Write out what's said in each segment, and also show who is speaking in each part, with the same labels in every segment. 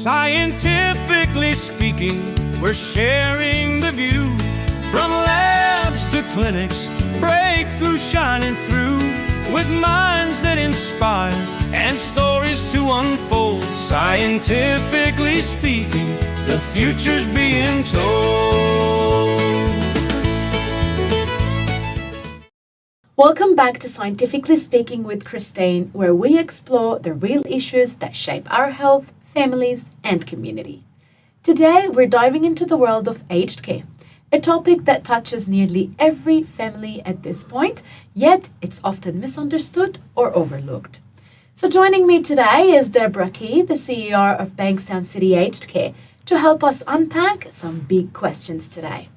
Speaker 1: Scientifically speaking, we're sharing the view. From labs to clinics, breakthrough shining through, with minds that inspire and stories to unfold. Scientifically speaking, the future's being told.
Speaker 2: Welcome back to Scientifically Speaking with Christine, where we explore the real issues that shape our health, families, and community. Today, we're diving into the world of aged care, a topic that touches nearly every family at this point, yet it's often misunderstood or overlooked. So joining me today is Deborah Key, the CEO of Bankstown City Aged Care, to help us unpack some big questions today.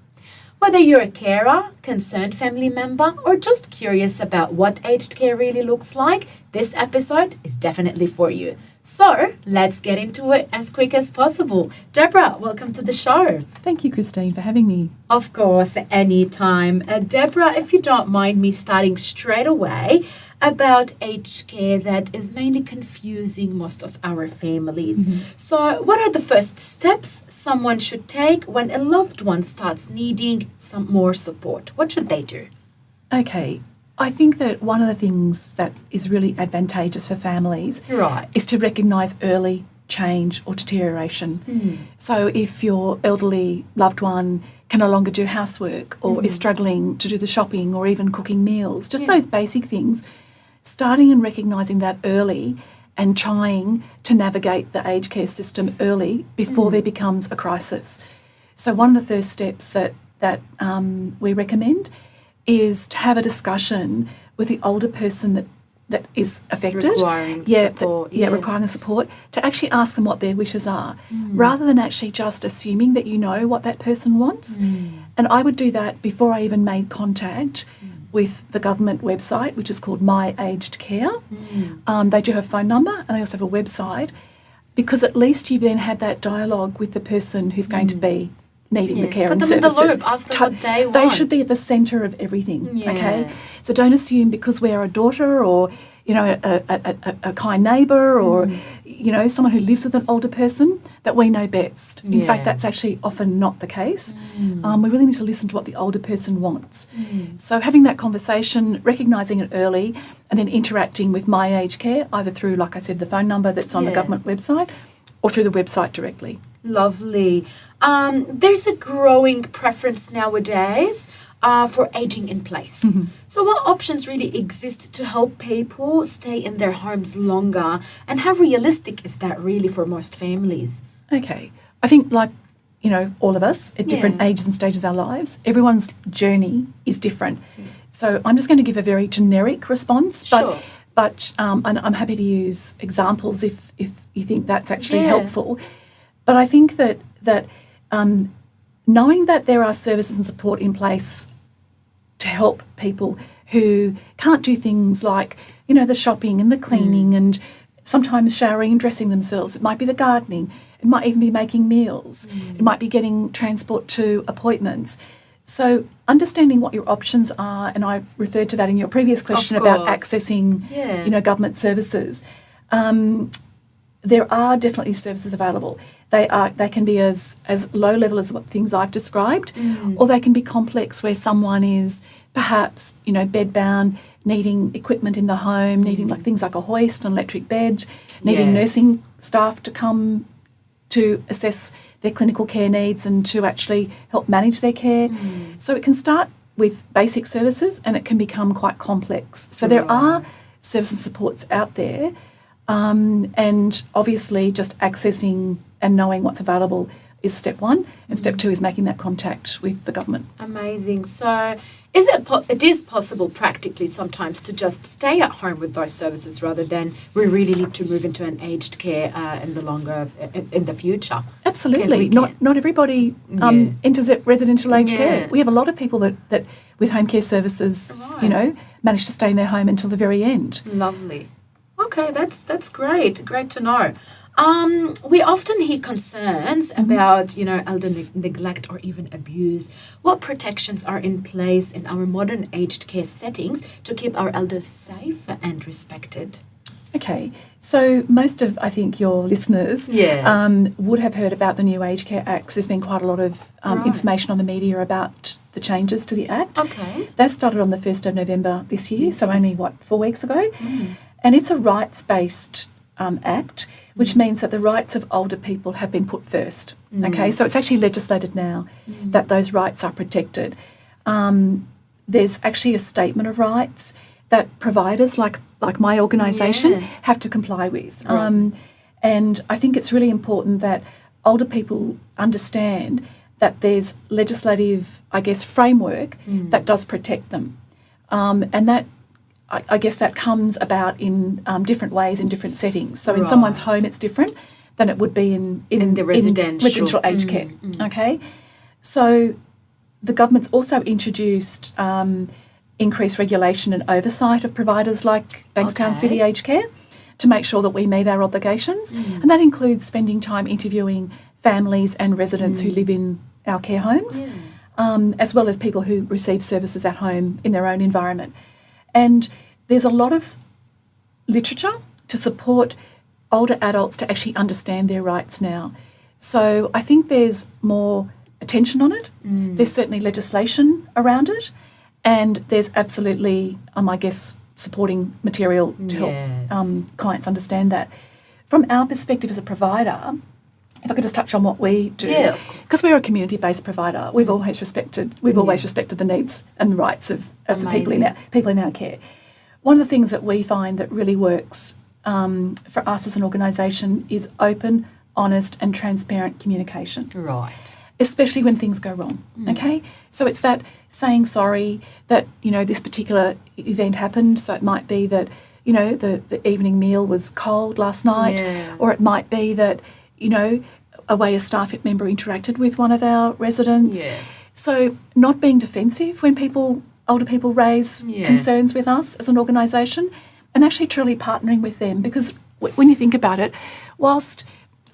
Speaker 2: Whether you're a carer, concerned family member, or just curious about what aged care really looks like, this episode is definitely for you. So let's get into it as quick as possible. Deborah, welcome to the show.
Speaker 3: Thank you, Christine, for having me.
Speaker 2: Of course, anytime. Deborah, if you don't mind me starting straight away about aged care that is mainly confusing most of our families.
Speaker 3: Mm-hmm.
Speaker 2: So what are the first steps someone should take when a loved one starts needing some more support? What should they do?
Speaker 3: Okay, I think that one of the things that is really advantageous for families is to recognise early change or deterioration. So if your elderly loved one can no longer do housework or is struggling to do the shopping or even cooking meals, just those basic things, starting and recognising that early and trying to navigate the aged care system early before there becomes a crisis. So one of the first steps that we recommend is to have a discussion with the older person that is affected.
Speaker 2: Requiring support.
Speaker 3: Requiring the support, to actually ask them what their wishes are, rather than actually just assuming that you know what that person wants. And I would do that before I even made contact with the government website, which is called My Aged Care. They do have a phone number and they also have a website, because at least you've then had that dialogue with the person who's going to be needing the care and services.
Speaker 2: Put them in the loop, ask them what they want.
Speaker 3: They should be at the centre of everything, okay? So don't assume because we're a daughter or, you know, a kind neighbour or, you know, someone who lives with an older person that we know best. In fact, that's actually often not the case. We really need to listen to what the older person wants. So having that conversation, recognising it early, and then interacting with My Aged Care, either through, like I said, the phone number that's on the government website or through the website directly.
Speaker 2: Lovely. There's a growing preference nowadays for aging in place. So what options really exist to help people stay in their homes longer, and how realistic is that really for most families?
Speaker 3: Okay. I think, like, you know, all of us at different ages and stages of our lives, everyone's journey is different. So I'm just going to give a very generic response, but and I'm happy to use examples if you think that's actually helpful. But I think that knowing that there are services and support in place to help people who can't do things like, you know, the shopping and the cleaning and sometimes showering and dressing themselves. It might be the gardening. It might even be making meals. It might be getting transport to appointments. So understanding what your options are, and I referred to that in your previous question about accessing, you know, government services. There are definitely services available. They can be as low level as what things I've described, or they can be complex where someone is perhaps, you know, bedbound, needing equipment in the home, needing like things like a hoist, an electric bed, needing nursing staff to come to assess their clinical care needs and to actually help manage their care. So it can start with basic services and it can become quite complex. So there are services and supports out there, and obviously just accessing and knowing what's available is step one, and step two is making that contact with the government.
Speaker 2: Amazing. So it is possible practically sometimes to just stay at home with those services rather than we really need to move into an aged care in the future.
Speaker 3: Absolutely. Not everybody enters at residential aged care. We have a lot of people that with home care services, you know, manage to stay in their home until the very end.
Speaker 2: Lovely. Okay, that's great. Great to know. We often hear concerns about, you know, elder neglect or even abuse. What protections are in place in our modern aged care settings to keep our elders safe and respected?
Speaker 3: Okay, so most of, I think, your listeners
Speaker 2: Yes.
Speaker 3: would have heard about the new Aged Care Act. There's been quite a lot of
Speaker 2: Right.
Speaker 3: information on the media about the changes to the Act.
Speaker 2: Okay.
Speaker 3: That started on the 1st of November this year,
Speaker 2: Yes.
Speaker 3: so only, 4 weeks ago? And it's a rights-based Act, which means that the rights of older people have been put first. Okay, so it's actually legislated now that those rights are protected. There's actually a statement of rights that providers like my organisation
Speaker 2: Yeah.
Speaker 3: have to comply with.
Speaker 2: Right.
Speaker 3: And I think it's really important that older people understand that there's legislative, I guess, framework that does protect them. And that, I guess, that comes about in different ways in different settings. So in someone's home, it's different than it would be in
Speaker 2: the residential.
Speaker 3: aged care. Okay, so the government's also introduced increased regulation and oversight of providers like Bankstown
Speaker 2: Okay.
Speaker 3: City Aged Care to make sure that we meet our obligations, and that includes spending time interviewing families and residents who live in our care homes, as well as people who receive services at home in their own environment. And there's a lot of literature to support older adults to actually understand their rights now. So I think there's more attention on it. There's certainly legislation around it, and there's absolutely, I guess, supporting material to
Speaker 2: Yes.
Speaker 3: help clients understand that. From our perspective as a provider, if I could just touch on what we do,
Speaker 2: Yeah, of course.
Speaker 3: because we're a community-based provider, we've always respected the needs and the rights of the people in our care. One of the things that we find that really works for us as an organisation is open, honest, and transparent communication,
Speaker 2: Right.
Speaker 3: especially when things go wrong. Okay, so it's that saying sorry that this particular event happened. So it might be that the evening meal was cold last night,
Speaker 2: Yeah.
Speaker 3: or it might be that a way a staff member interacted with one of our residents.
Speaker 2: Yes.
Speaker 3: So not being defensive when older people raise
Speaker 2: Yeah.
Speaker 3: concerns with us as an organisation, and actually truly partnering with them, because when you think about it, whilst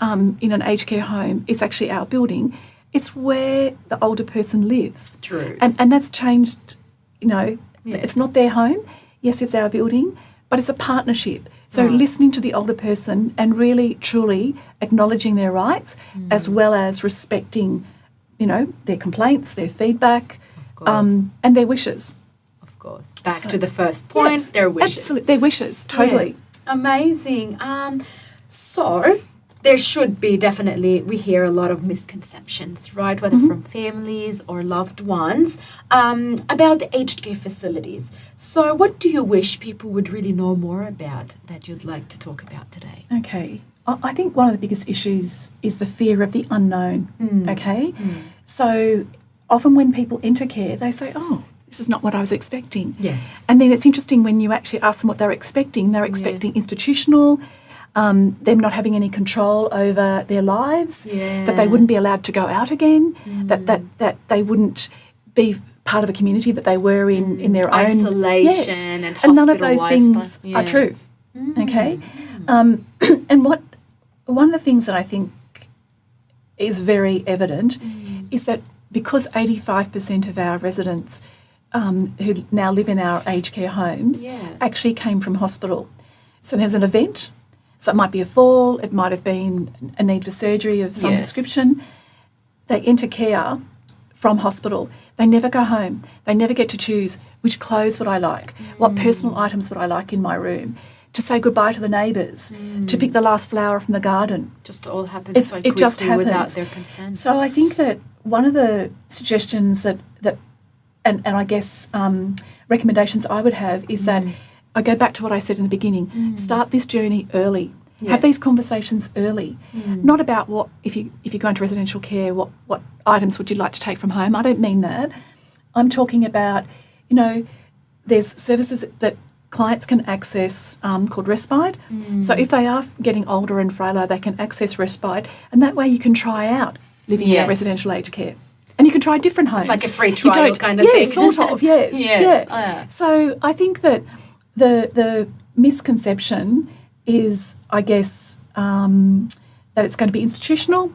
Speaker 3: in an aged care home, it's actually our building, it's where the older person lives.
Speaker 2: True.
Speaker 3: And that's changed, it's not their home. Yes, it's our building, but it's a partnership. So listening to the older person and really, truly acknowledging their rights, as well as respecting, their complaints, their feedback,
Speaker 2: Of course.
Speaker 3: and their wishes.
Speaker 2: Of course. Back to the first point,
Speaker 3: Yes,
Speaker 2: their wishes.
Speaker 3: Absolutely, their wishes, totally.
Speaker 2: Yeah. Amazing. So there should be definitely, we hear a lot of misconceptions, right? Whether from families or loved ones about the aged care facilities. So what do you wish people would really know more about that you'd like to talk about today?
Speaker 3: Okay. I think one of the biggest issues is the fear of the unknown, okay? So often when people enter care, they say, oh, this is not what I was expecting.
Speaker 2: Yes.
Speaker 3: And then it's interesting when you actually ask them what they're expecting institutional, them not having any control over their lives, that they wouldn't be allowed to go out again, that they wouldn't be part of a community that they were in their own
Speaker 2: isolation and
Speaker 3: none of those
Speaker 2: hospital
Speaker 3: things
Speaker 2: lifestyle.
Speaker 3: are true. Okay, and one of the things that I think is very evident is that because 85% of our residents who now live in our aged care homes actually came from hospital. So there's an event. So it might be a fall, it might have been a need for surgery of some description. They enter care from hospital. They never go home. They never get to choose which clothes would I like, what personal items would I like in my room, to say goodbye to the neighbours, to pick the last flower from the garden.
Speaker 2: Just all happens so quickly
Speaker 3: It just happens.
Speaker 2: without their consent.
Speaker 3: So I think that one of the suggestions that I guess recommendations I would have is that I go back to what I said in the beginning. Start this journey early. Have these conversations early. Not about what if you go into residential care, what items would you like to take from home. I don't mean that. I'm talking about, there's services that clients can access called respite. So if they are getting older and frailer, they can access respite, and that way you can try out living in residential aged care. And you can try different homes.
Speaker 2: It's like a free trial kind of thing.
Speaker 3: Sort of, yes.
Speaker 2: Yes.
Speaker 3: Yeah. So I think that the misconception is, I guess, that it's going to be institutional,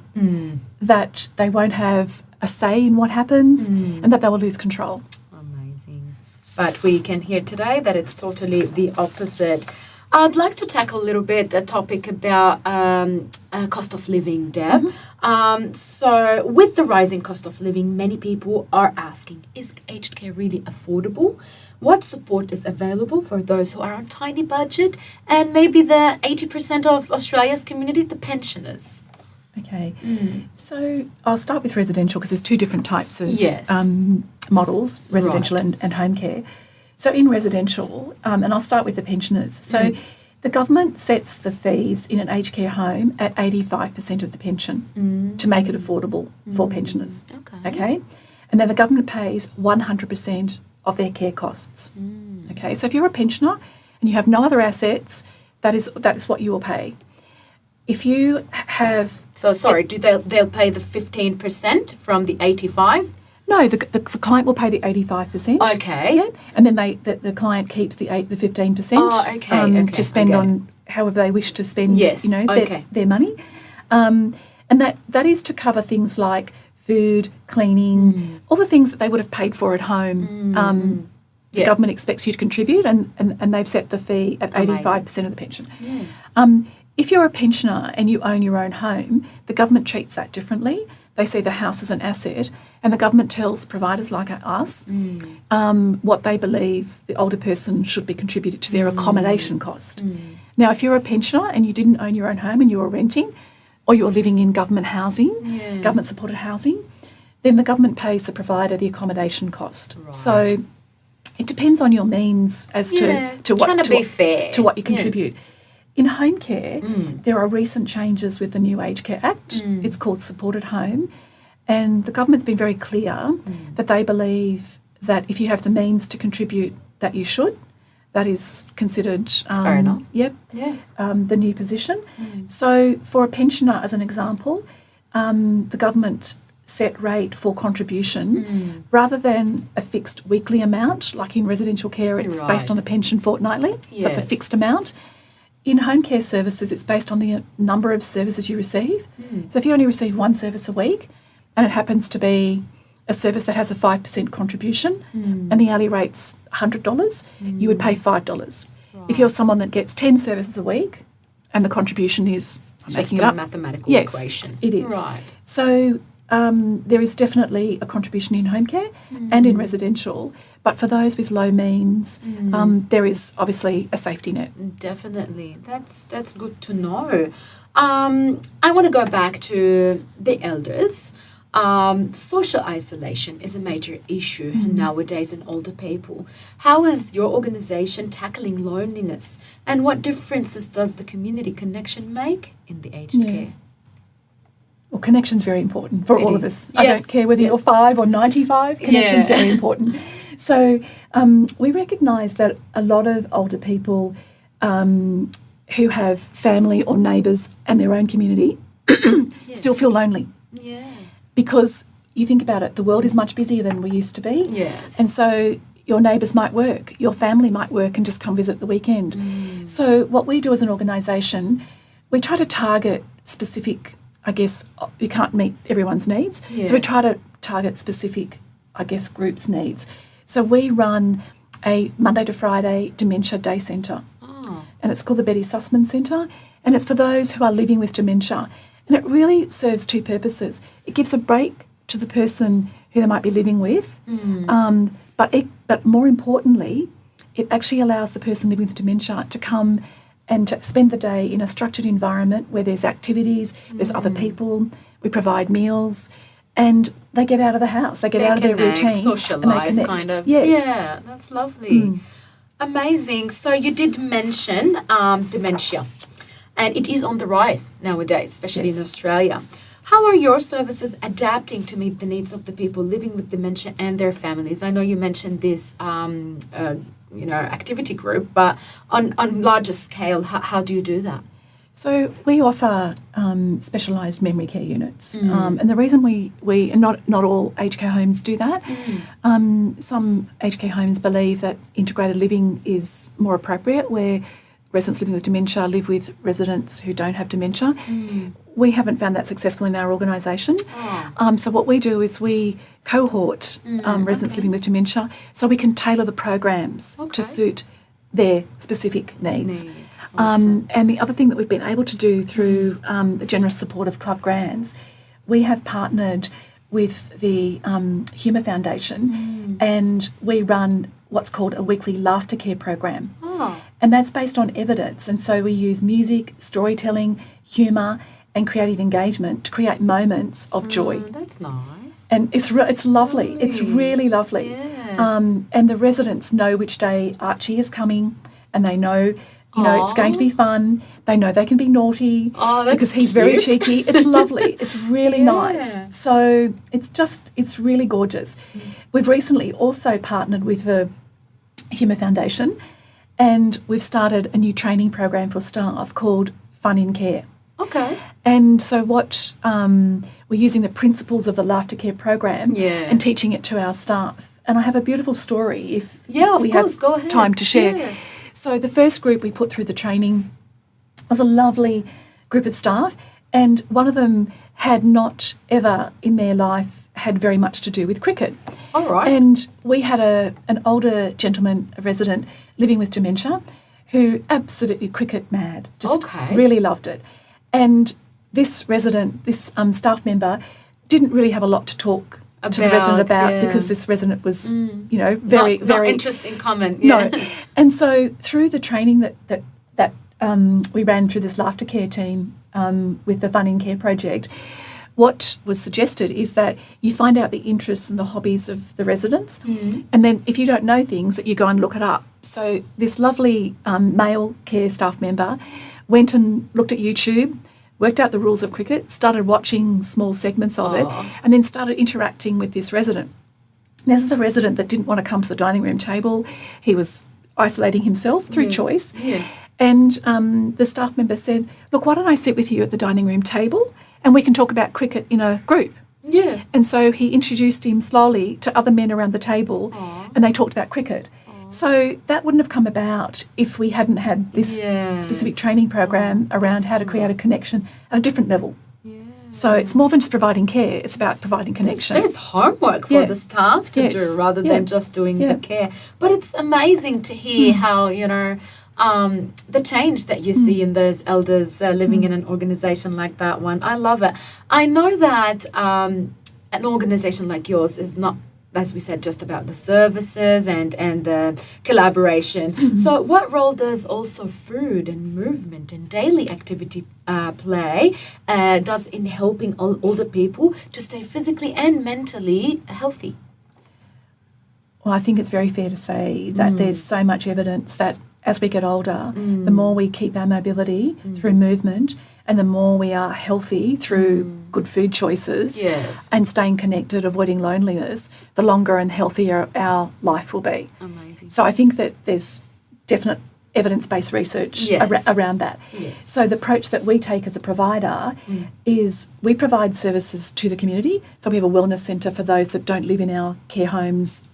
Speaker 3: that they won't have a say in what happens, and that they will lose control.
Speaker 2: Amazing. But we can hear today that it's totally the opposite. I'd like to tackle a little bit a topic about cost of living, Deb. So, with the rising cost of living, many people are asking, is aged care really affordable? What support is available for those who are on tiny budget and maybe the 80% of Australia's community, the pensioners?
Speaker 3: Okay, so I'll start with residential because there's two different types of
Speaker 2: Yes.
Speaker 3: Models, residential and home care. So in residential, and I'll start with the pensioners. So the government sets the fees in an aged care home at 85% of the pension to make it affordable for pensioners. Okay, and then the government pays 100% of their care costs. Okay, so if you're a pensioner and you have no other assets, that is what you will pay. If you have...
Speaker 2: So, sorry, they'll pay the 15% from the 85?
Speaker 3: No, the client will pay the 85%.
Speaker 2: Okay.
Speaker 3: Yeah, and then the client keeps the 15%.
Speaker 2: Oh, okay.
Speaker 3: To spend on however they wish to spend.
Speaker 2: Yes,
Speaker 3: their money, and that is to cover things like food, cleaning, all the things that they would have paid for at home. The government expects you to contribute, and they've set the fee at 85% of the pension. If you're a pensioner and you own your own home, the government treats that differently. They see the house as an asset, and the government tells providers like us what they believe the older person should be contributed to their accommodation cost. Now, if you're a pensioner and you didn't own your own home and you were renting, or you were living in government housing, government-supported housing, then the government pays the provider the accommodation cost.
Speaker 2: Right.
Speaker 3: So it depends on your means as to what you contribute. In home care, there are recent changes with the new Aged Care Act. It's called Supported Home. And the government's been very clear that they believe that if you have the means to contribute, that you should. That is considered
Speaker 2: fair enough.
Speaker 3: The new position. So for a pensioner, as an example, the government set rate for contribution rather than a fixed weekly amount, like in residential care, it's based on the pension fortnightly. So that's a fixed amount. In home care services, it's based on the number of services you receive. So if you only receive one service a week, and it happens to be a service that has a 5% contribution, and the hourly rate's $100, you would pay $5. If you're someone that gets 10 services a week, and the contribution is, I'm
Speaker 2: just
Speaker 3: making it up,
Speaker 2: mathematical equation.
Speaker 3: It is.
Speaker 2: Right.
Speaker 3: So there is definitely a contribution in home care and in residential, but for those with low means, there is obviously a safety net.
Speaker 2: Definitely. That's good to know. I want to go back to the elders. Social isolation is a major issue nowadays in older people. How is your organisation tackling loneliness, and what differences does the community connection make in the aged care?
Speaker 3: Well, connection's very important for all of us.
Speaker 2: Yes.
Speaker 3: I don't care whether you're 5 or 95, connection's very important. So we recognise that a lot of older people who have family or neighbours and their own community still feel lonely.
Speaker 2: Yeah.
Speaker 3: Because you think about it, the world is much busier than we used to be.
Speaker 2: Yes.
Speaker 3: And so your neighbours might work, your family might work and just come visit at the weekend. So what we do as an organisation, we try to target specific, I guess, we can't meet everyone's needs. So we try to target specific, I guess, groups' needs. So we run a Monday to Friday dementia day centre. And it's called the Betty Sussman Centre. And it's for those who are living with dementia. And it really serves two purposes. It gives a break to the person who they might be living with, but more importantly, it actually allows the person living with dementia to come and to spend the day in a structured environment where there's activities, there's other people, we provide meals, and they get out of the house, they get out of their routine.
Speaker 2: Social
Speaker 3: and
Speaker 2: life,
Speaker 3: they connect.
Speaker 2: kind of.
Speaker 3: Yes.
Speaker 2: Yeah, that's lovely. Amazing. So you did mention dementia. And it is on the rise nowadays, especially in Australia. How are your services adapting to meet the needs of the people living with dementia and their families? I know you mentioned this, activity group, but on larger scale, how do you do that?
Speaker 3: So we offer specialised memory care units, and the reason we and not all aged care homes do that. Some aged care homes believe that integrated living is more appropriate, where residents living with dementia live with residents who don't have dementia. We haven't found that successful in our organisation. So what we do is we cohort residents living with dementia so we can tailor the programs to suit their specific needs.
Speaker 2: Awesome.
Speaker 3: And the other thing that we've been able to do through the generous support of Club Grants, we have partnered with the Humour Foundation and we run what's called a weekly laughter care program.
Speaker 2: Oh.
Speaker 3: And that's based on evidence. And so we use music, storytelling, humour and creative engagement to create moments of joy.
Speaker 2: That's nice.
Speaker 3: And it's lovely. It's really lovely.
Speaker 2: Yeah.
Speaker 3: And the residents know which day Archie is coming and they know, you know, it's going to be fun. They know they can be naughty because he's very cheeky. It's lovely. It's really nice. So it's really gorgeous. We've recently also partnered with the Humour Foundation and we've started a new training program for staff called Fun in Care.
Speaker 2: Okay.
Speaker 3: And so what we're using the principles of the laughter care program and teaching it to our staff. And I have a beautiful story if we have time to share.
Speaker 2: Yeah.
Speaker 3: So the first group we put through the training was a lovely group of staff and one of them had not ever in their life had very much to do with cricket.
Speaker 2: All right.
Speaker 3: And we had an older gentleman, a resident, living with dementia who absolutely cricket mad, just really loved it. And this resident, this staff member, didn't really have a lot to talk to the resident about because this resident was, you know, very
Speaker 2: not interest in common.
Speaker 3: No. And so through the training that we ran through this laughter care team with the Fun in Care project, what was suggested is that you find out the interests and the hobbies of the residents, and then if you don't know things, that you go and look it up. So this lovely male care staff member went and looked at YouTube, worked out the rules of cricket, started watching small segments of it, and then started interacting with this resident. This is a resident that didn't want to come to the dining room table. He was isolating himself through choice. Yeah. And the staff member said, look, why don't I sit with you at the dining room table and we can talk about cricket in a group.
Speaker 2: Yeah.
Speaker 3: And so he introduced him slowly to other men around the table and they talked about cricket. So that wouldn't have come about if we hadn't had this specific training program around how to create a connection at a different level. Yeah. So it's more than just providing care, it's about providing connection.
Speaker 2: There's homework for the staff to do rather than just doing the care. But it's amazing to hear how, you know, the change that you see in those elders living in an organisation like that one. I love it. I know that an organisation like yours is not, as we said, just about the services and the collaboration. So what role does also food and movement and daily activity play does in helping older people to stay physically and mentally healthy?
Speaker 3: Well, I think it's very fair to say that there's so much evidence that as we get older, the more we keep our mobility through movement and the more we are healthy through good food choices and staying connected, avoiding loneliness, the longer and healthier our life will be.
Speaker 2: Amazing.
Speaker 3: So I think that there's definite evidence-based research around that. Yes. So the approach that we take as a provider is we provide services to the community. So we have a wellness centre for those that don't live in our care homes.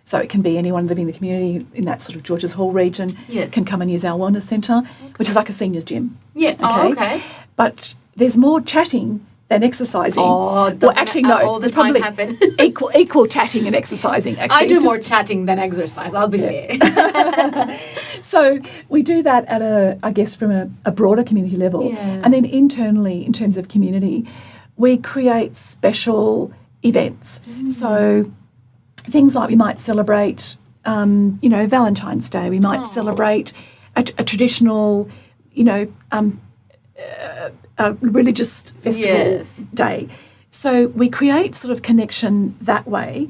Speaker 3: So it can be anyone living in the community in that sort of Georges Hall region can come and use our wellness centre, which is like a seniors gym.
Speaker 2: Yeah, okay.
Speaker 3: But there's more chatting than exercising.
Speaker 2: Oh, doesn't
Speaker 3: well, actually, no.
Speaker 2: all the time happen?
Speaker 3: equal chatting and exercising, actually.
Speaker 2: I do more chatting than exercise, I'll be fair.
Speaker 3: So we do that at I guess, from a broader community level. Yeah. And then internally, in terms of community, we create special events. So things like we might celebrate, Valentine's Day. We might celebrate a traditional, a religious festival day. So we create sort of connection that way,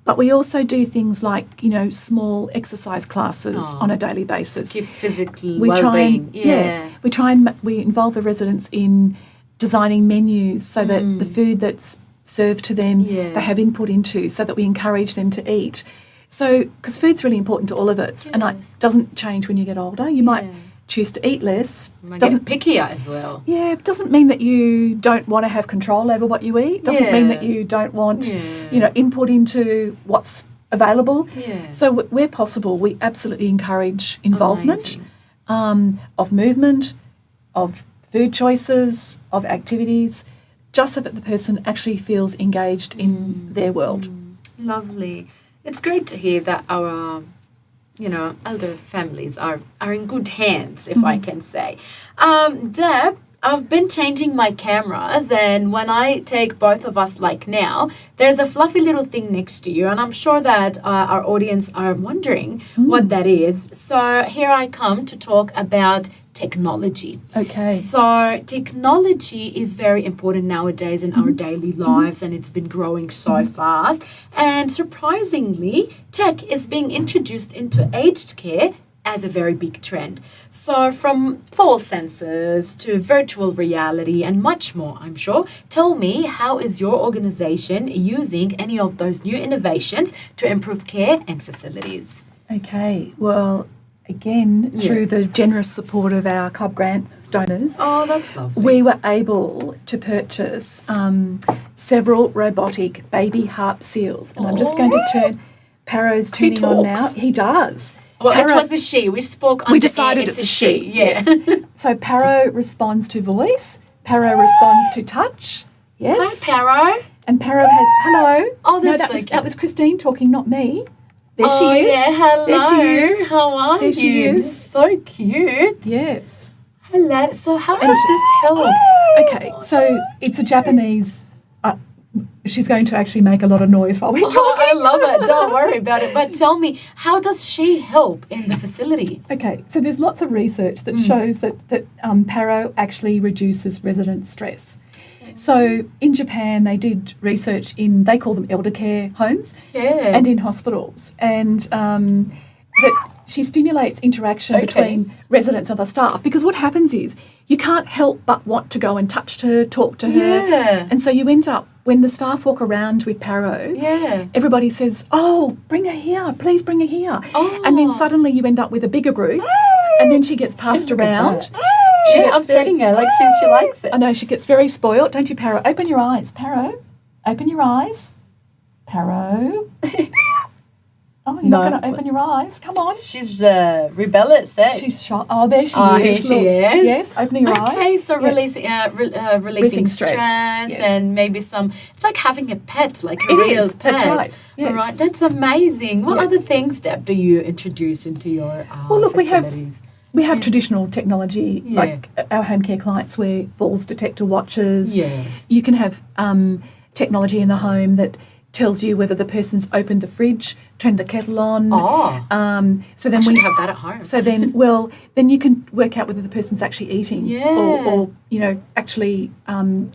Speaker 3: but we also do things like, small exercise classes on a daily basis.
Speaker 2: To keep physical well-being.
Speaker 3: We involve the residents in designing menus so that the food that's served to them, they have input into, so that we encourage them to eat. So, because food's really important to all of us, and it doesn't change when you get older. You might choose to eat less.
Speaker 2: Might get pickier as well.
Speaker 3: Yeah, it doesn't mean that you don't want to have control over what you eat. Doesn't mean that you don't want, input into what's available. Yeah. So where possible, we absolutely encourage involvement of movement, of food choices, of activities, just so that the person actually feels engaged in their world.
Speaker 2: Lovely. It's great to hear that our elder families are in good hands, if I can say. Deb, I've been changing my cameras, and when I take both of us like now, there's a fluffy little thing next to you, and I'm sure that our audience are wondering what that is. So here I come to talk about technology.
Speaker 3: Okay.
Speaker 2: So technology is very important nowadays in our daily lives, and it's been growing so fast. And surprisingly, tech is being introduced into aged care as a very big trend. So from false sensors to virtual reality and much more, I'm sure. Tell me, how is your organization using any of those new innovations to improve care and facilities?
Speaker 3: Okay. Well, again, through the generous support of our club grants donors,
Speaker 2: Oh, that's lovely.
Speaker 3: we were able to purchase several robotic baby harp seals. And I'm just going to turn, Paro's turning on now.
Speaker 2: talks.
Speaker 3: He does.
Speaker 2: Well,
Speaker 3: Paro-
Speaker 2: it was a she. We spoke on
Speaker 3: we
Speaker 2: the air.
Speaker 3: decided it's a she.
Speaker 2: Yeah.
Speaker 3: Yes. So Paro responds to voice. Paro responds to touch. Yes.
Speaker 2: Hi, Paro.
Speaker 3: And Paro has hello.
Speaker 2: Oh, that's
Speaker 3: no,
Speaker 2: so cute.
Speaker 3: that was Christine talking, not me. There
Speaker 2: Oh,
Speaker 3: she is.
Speaker 2: yeah. Hello.
Speaker 3: There she is.
Speaker 2: How are
Speaker 3: There
Speaker 2: you?
Speaker 3: she is.
Speaker 2: This so cute.
Speaker 3: Yes.
Speaker 2: Hello. So how does this help?
Speaker 3: Okay, so it's a Japanese. She's going to actually make a lot of noise while we're
Speaker 2: Oh,
Speaker 3: talking.
Speaker 2: I love it. Don't worry about it. But tell me, how does she help in the facility?
Speaker 3: Okay, so there's lots of research that shows that Paro actually reduces resident stress. So in Japan, they did research they call them elder care homes
Speaker 2: Yeah.
Speaker 3: and in hospitals, and that she stimulates interaction between residents and the staff, because what happens is you can't help but want to go and touch her, talk to her,
Speaker 2: Yeah.
Speaker 3: and so you end up, when the staff walk around with Paro,
Speaker 2: Yeah.
Speaker 3: everybody says, oh, bring her here, please bring her here.
Speaker 2: Oh.
Speaker 3: And then suddenly you end up with a bigger group, and then she gets passed
Speaker 2: Look at
Speaker 3: around.
Speaker 2: that.
Speaker 3: She
Speaker 2: Yeah,
Speaker 3: gets
Speaker 2: I'm petting her like she likes it.
Speaker 3: I know, she gets very spoilt. Don't you, Paro? Open your eyes. Paro, open your eyes. Paro. Oh, you're not
Speaker 2: No.
Speaker 3: going to open your eyes. Come on.
Speaker 2: She's rebellious, eh?
Speaker 3: She's shot. Oh, there she
Speaker 2: Oh,
Speaker 3: is.
Speaker 2: here she
Speaker 3: Look.
Speaker 2: is.
Speaker 3: Yes, opening your eyes.
Speaker 2: Okay, so
Speaker 3: Yeah.
Speaker 2: relieving
Speaker 3: Releasing
Speaker 2: stress,
Speaker 3: stress. Yes.
Speaker 2: and maybe it's like having a pet, like a
Speaker 3: It
Speaker 2: real
Speaker 3: is.
Speaker 2: pet.
Speaker 3: That's right. Yes.
Speaker 2: Right, that's amazing. What
Speaker 3: Yes.
Speaker 2: other things, Deb, do you introduce into your
Speaker 3: Well, look,
Speaker 2: facilities?
Speaker 3: we have traditional technology,
Speaker 2: Yeah.
Speaker 3: like our home care clients wear falls detector watches.
Speaker 2: Yes.
Speaker 3: You can have technology in the home that tells you whether the person's opened the fridge, turned the kettle on.
Speaker 2: Oh,
Speaker 3: So then
Speaker 2: I
Speaker 3: we
Speaker 2: should have that at home.
Speaker 3: So then, then you can work out whether the person's actually eating,
Speaker 2: Yeah.
Speaker 3: or actually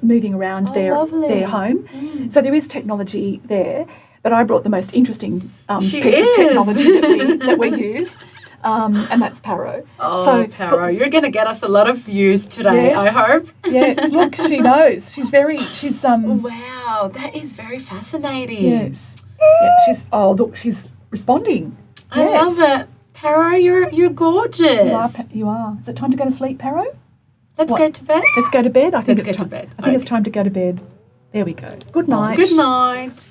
Speaker 3: moving around
Speaker 2: Oh,
Speaker 3: their
Speaker 2: lovely.
Speaker 3: home. So there is technology there, but I brought the most interesting
Speaker 2: She
Speaker 3: piece
Speaker 2: is.
Speaker 3: of technology that we use, and that's Paro.
Speaker 2: Oh,
Speaker 3: so,
Speaker 2: Paro, you're going to get us a lot of views today,
Speaker 3: Yes.
Speaker 2: I hope.
Speaker 3: Yes, look, she knows. She's
Speaker 2: Wow, that is very fascinating.
Speaker 3: yes. Yeah, look, she's responding.
Speaker 2: I love it. Paro, you're gorgeous.
Speaker 3: You are. Is it time to go to sleep, Paro?
Speaker 2: Let's
Speaker 3: What?
Speaker 2: go to bed.
Speaker 3: Let's go to bed. I think
Speaker 2: Let's
Speaker 3: it's
Speaker 2: go to
Speaker 3: time.
Speaker 2: bed.
Speaker 3: I think it's
Speaker 2: Okay.
Speaker 3: time to go to bed. There we go. Good night.
Speaker 2: Good night.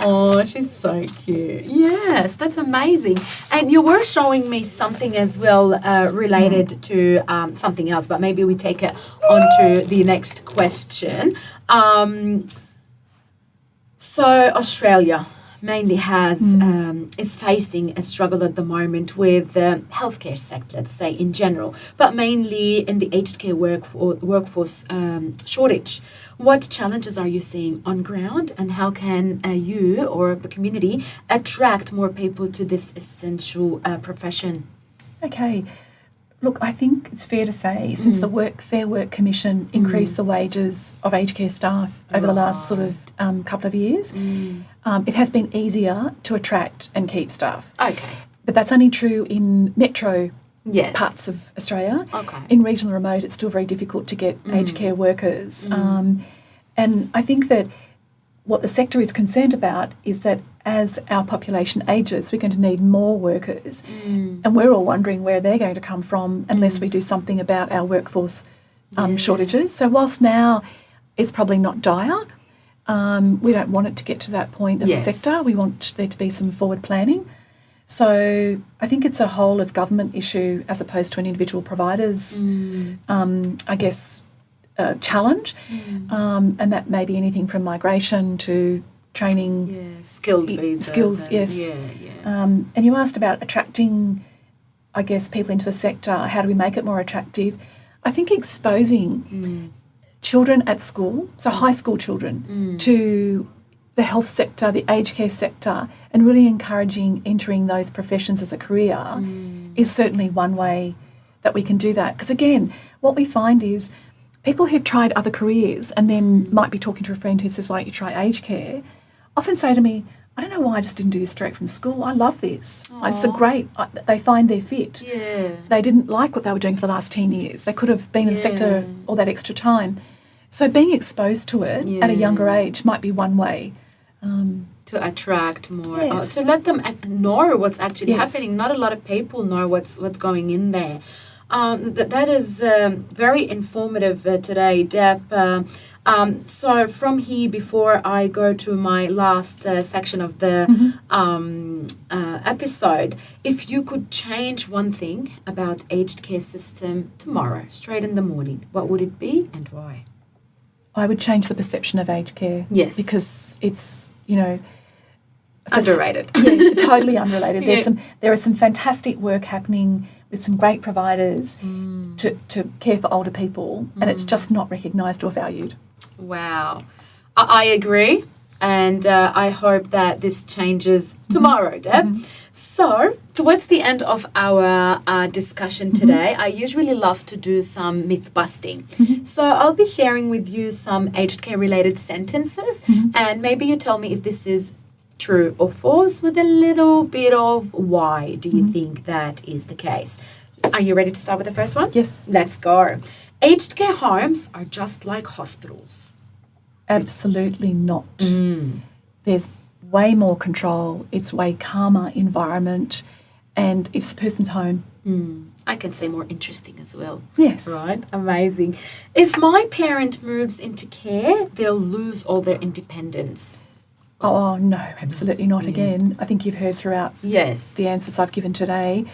Speaker 2: Oh, she's so cute. Yes, that's amazing. And you were showing me something as well related to something else, but maybe we take it on to the next question. So Australia mainly is facing a struggle at the moment with the healthcare sector, let's say in general, but mainly in the aged care workforce shortage. What challenges are you seeing on ground, and how can you or the community attract more people to this essential profession?
Speaker 3: Okay. Look, I think it's fair to say, since the Fair Work Commission increased the wages of aged care staff over the last sort of couple of years, it has been easier to attract and keep staff.
Speaker 2: Okay.
Speaker 3: But that's only true in metro
Speaker 2: Yes.
Speaker 3: parts of Australia.
Speaker 2: Okay.
Speaker 3: In regional remote, it's still very difficult to get aged care workers. And I think that what the sector is concerned about is that as our population ages, we're going to need more workers. And we're all wondering where they're going to come from unless we do something about our workforce shortages. So whilst now it's probably not dire, we don't want it to get to that point as
Speaker 2: Yes.
Speaker 3: a sector. We want there to be some forward planning. So I think it's a whole of government issue as opposed to an individual provider's, challenge. And that may be anything from migration to training.
Speaker 2: Yeah, skilled visas.
Speaker 3: Skills, yes.
Speaker 2: Yeah.
Speaker 3: And you asked about attracting, I guess, people into the sector. How do we make it more attractive? I think exposing children at school, so high school children, to the health sector, the aged care sector, and really encouraging entering those professions as a career is certainly one way that we can do that. Because again, what we find is people who've tried other careers and then might be talking to a friend who says, why don't you try aged care, often say to me, I don't know why I just didn't do this straight from school. I love this. It's a great, they find their fit.
Speaker 2: Yeah.
Speaker 3: They didn't like what they were doing for the last 10 years. They could have been in the sector all that extra time. So being exposed to it at a younger age might be one way.
Speaker 2: To attract more,
Speaker 3: Yes.
Speaker 2: to let them know what's actually
Speaker 3: Yes.
Speaker 2: happening. Not a lot of people know what's going in there. That is very informative today, Deb. So from here, before I go to my last section of the episode, if you could change one thing about aged care system tomorrow, straight in the morning, what would it be and why?
Speaker 3: I would change the perception of aged care.
Speaker 2: Yes.
Speaker 3: Because it's,
Speaker 2: Underrated.
Speaker 3: Yeah, totally unrelated. There is some fantastic work happening with some great providers to care for older people, and it's just not recognised or valued.
Speaker 2: Wow. I agree. And I hope that this changes tomorrow, Deb. So, towards the end of our discussion today, I usually love to do some myth busting. So, I'll be sharing with you some aged care related sentences, and maybe you tell me if this is true or false with a little bit of why do you think that is the case. Are you ready to start with the first one?
Speaker 3: Yes.
Speaker 2: Let's go. Aged care homes are just like hospitals.
Speaker 3: Absolutely not. There's way more control. It's way calmer environment, and it's the person's home.
Speaker 2: I can say more interesting as well.
Speaker 3: Yes.
Speaker 2: Right? Amazing. If my parent moves into care, they'll lose all their independence.
Speaker 3: Oh, no, absolutely not again. I think you've heard throughout
Speaker 2: Yes.
Speaker 3: the answers I've given today,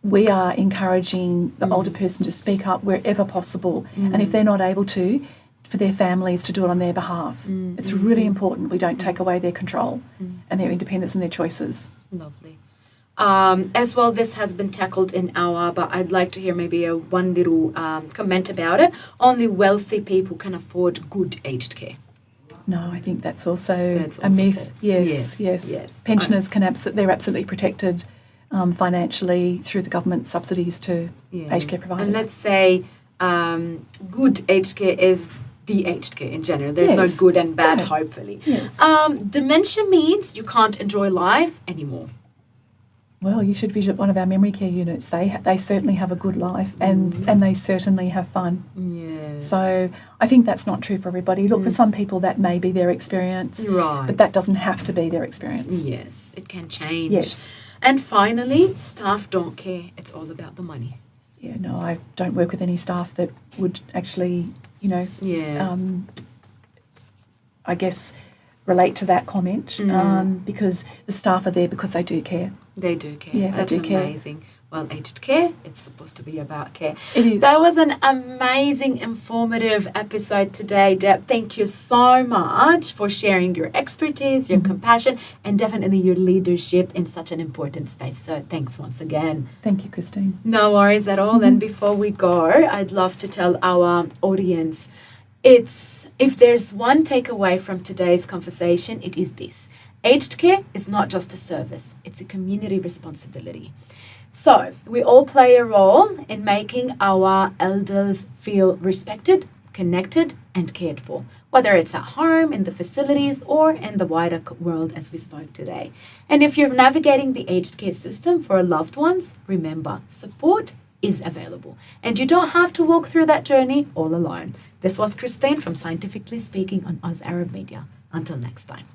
Speaker 3: we are encouraging the older person to speak up wherever possible. And if they're not able to, for their families to do it on their behalf. It's really important we don't take away their control and their independence and their choices.
Speaker 2: Lovely. As well, this has been tackled in our, but I'd like to hear maybe one little comment about it. Only wealthy people can afford good aged care.
Speaker 3: No, I think that's also
Speaker 2: That's
Speaker 3: a
Speaker 2: also
Speaker 3: myth.
Speaker 2: false.
Speaker 3: Yes. Pensioners they're absolutely protected financially through the government subsidies to aged care providers.
Speaker 2: And let's say good aged care is the aged care in general. There's no good and bad, hopefully.
Speaker 3: Yes.
Speaker 2: Dementia means you can't enjoy life anymore.
Speaker 3: Well, you should visit one of our memory care units. They certainly have a good life and they certainly have fun.
Speaker 2: Yeah.
Speaker 3: So I think that's not true for everybody. Look, for some people that may be their experience,
Speaker 2: Right.
Speaker 3: but that doesn't have to be their experience.
Speaker 2: Yes, it can change.
Speaker 3: Yes.
Speaker 2: And finally, staff don't care. It's all about the money.
Speaker 3: Yeah, no, I don't work with any staff that would actually, I guess, relate to that comment because the staff are there because they do care.
Speaker 2: They do care.
Speaker 3: Yeah, they
Speaker 2: That's
Speaker 3: do care.
Speaker 2: amazing. Well, aged care, it's supposed to be about care.
Speaker 3: It is.
Speaker 2: That was an amazing, informative episode today, Deb. Thank you so much for sharing your expertise, your compassion, and definitely your leadership in such an important space. So thanks once again.
Speaker 3: Thank you, Christine.
Speaker 2: No worries at all. And before we go, I'd love to tell our audience, if there's one takeaway from today's conversation, it is this. Aged care is not just a service, it's a community responsibility. So we all play a role in making our elders feel respected, connected, and cared for, whether it's at home, in the facilities, or in the wider world as we spoke today. And if you're navigating the aged care system for loved ones, remember, support is available. And you don't have to walk through that journey all alone. This was Christine from Scientifically Speaking on Oz Arab Media. Until next time.